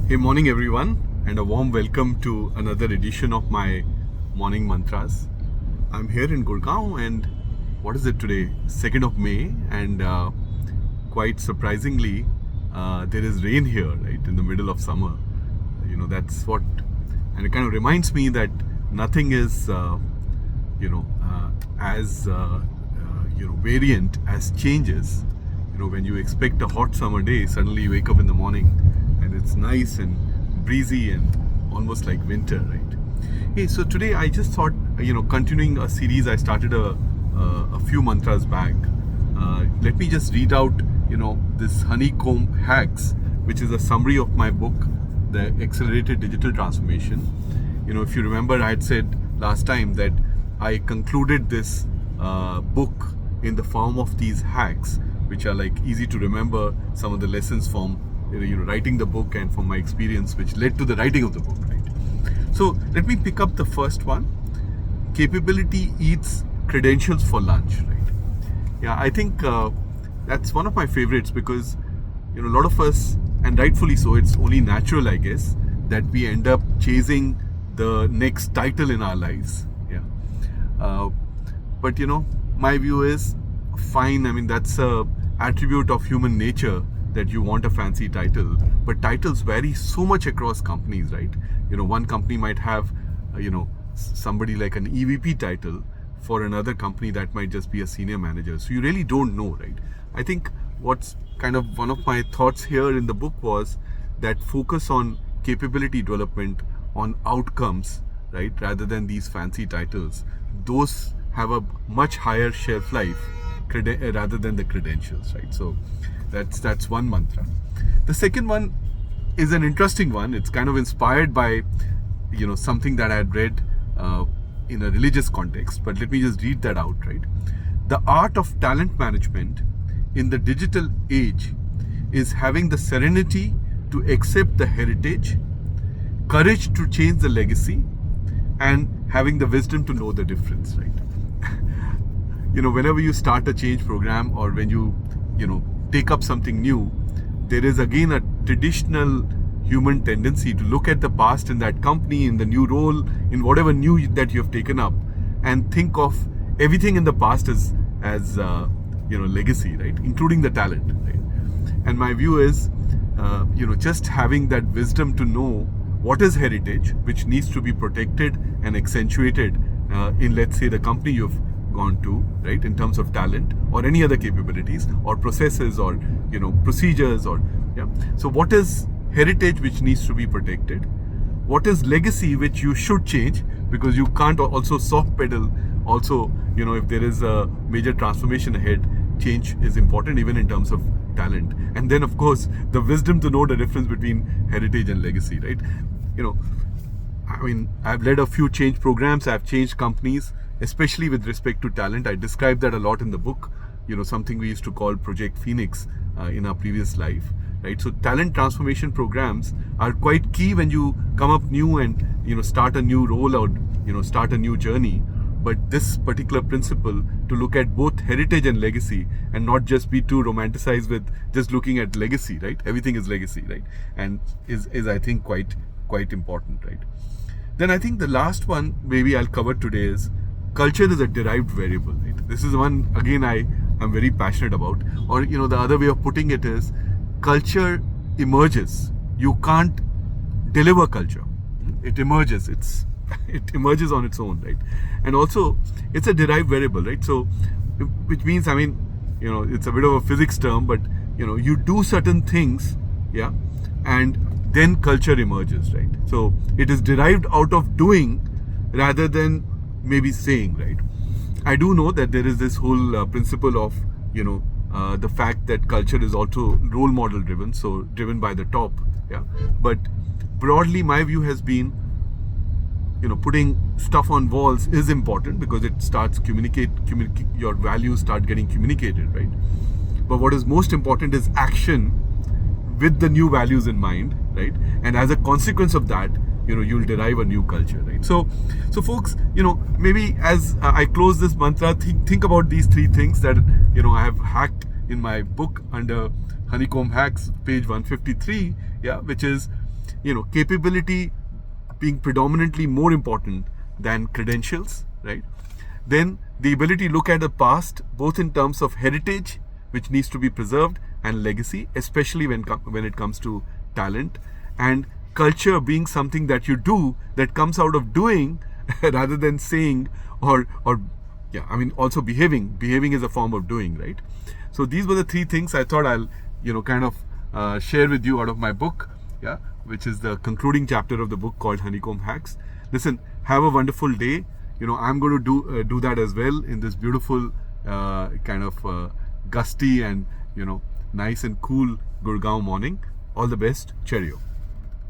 Hey, morning everyone, and a warm welcome to another edition of my morning mantras. I'm here in Gurgaon, and what is it today? 2nd of May, and quite surprisingly, there is rain here, right, in the middle of summer. That's what, and it kind of reminds me that nothing is, as variant as changes. When you expect a hot summer day, suddenly you wake up in the morning and it's nice and breezy and almost like winter, right? Hey, so today I just thought, continuing a series I started a few mantras back. Let me just read out, this honeycomb hacks, which is a summary of my book, The Accelerated Digital Transformation. If you remember, I had said last time that I concluded this book in the form of these hacks, which are like easy to remember, some of the lessons from writing the book and from my experience, which led to the writing of the book, right? So let me pick up the first one. Capability eats credentials for lunch, right? Yeah, I think that's one of my favorites because a lot of us, and rightfully so, it's only natural, I guess, that we end up chasing the next title in our lives. Yeah. But my view is fine. I mean, that's a attribute of human nature that you want a fancy title, but titles vary so much across companies, right? One company might have somebody like an EVP title. For another company that might just be a senior manager, so you really don't know, right? I think what's kind of one of my thoughts here in the book was that focus on capability development, on outcomes, right, rather than these fancy titles. Those have a much higher shelf life rather than the credentials, right? So that's one mantra. The second one is an interesting one. It's kind of inspired by something that I had read in a religious context, but let me just read that out, right? The art of talent management in the digital age is having the serenity to accept the heritage, courage to change the legacy, and having the wisdom to know the difference, right? Whenever you start a change program or when you take up something new, there is again a traditional human tendency to look at the past in that company, in the new role, in whatever new that you have taken up, and think of everything in the past as legacy, right, including the talent, right? And my view is just having that wisdom to know what is heritage, which needs to be protected and accentuated in, let's say, the company you've gone to, right, in terms of talent or any other capabilities or processes or procedures, or so what is heritage which needs to be protected, what is legacy which you should change, because you can't also soft pedal. Also, if there is a major transformation ahead, change is important even in terms of talent. And then of course the wisdom to know the difference between heritage and legacy, right? I mean, I've led a few change programs, I've changed companies, especially with respect to talent. I describe that a lot in the book, something we used to call Project Phoenix in our previous life, right? So talent transformation programs are quite key when you come up new and start a new role or start a new journey. But this particular principle to look at both heritage and legacy and not just be too romanticized with just looking at legacy, right? Everything is legacy, right? And is I think quite important, right? Then I think the last one maybe I'll cover today is culture is a derived variable, right? This is one again I'm very passionate about. Or the other way of putting it is culture emerges. You can't deliver culture. It emerges. It emerges on its own, right? And also it's a derived variable, right? So which means, I mean, it's a bit of a physics term, but you do certain things, yeah, and then culture emerges, right? So it is derived out of doing rather than maybe saying, right? I do know that there is this whole principle of the fact that culture is also role model driven, so driven by the top, yeah. But broadly my view has been putting stuff on walls is important because it starts communicate your values start getting communicated, right? But what is most important is action with the new values in mind, right? And as a consequence of that, you'll derive a new culture, right? So folks, maybe as I close this mantra, think about these three things that I have hacked in my book under Honeycomb Hacks, page 153, yeah, which is capability being predominantly more important than credentials, right? Then the ability to look at the past, both in terms of heritage, which needs to be preserved, and legacy, especially when it comes to talent, and culture being something that you do, that comes out of doing rather than saying, or also behaving is a form of doing, right? So these were the three things I thought I'll kind of share with you out of my book, which is the concluding chapter of the book called Honeycomb Hacks. Listen, have a wonderful day. I'm going to do that as well in this beautiful kind of gusty and nice and cool Gurgaon morning. All the best. Cheerio.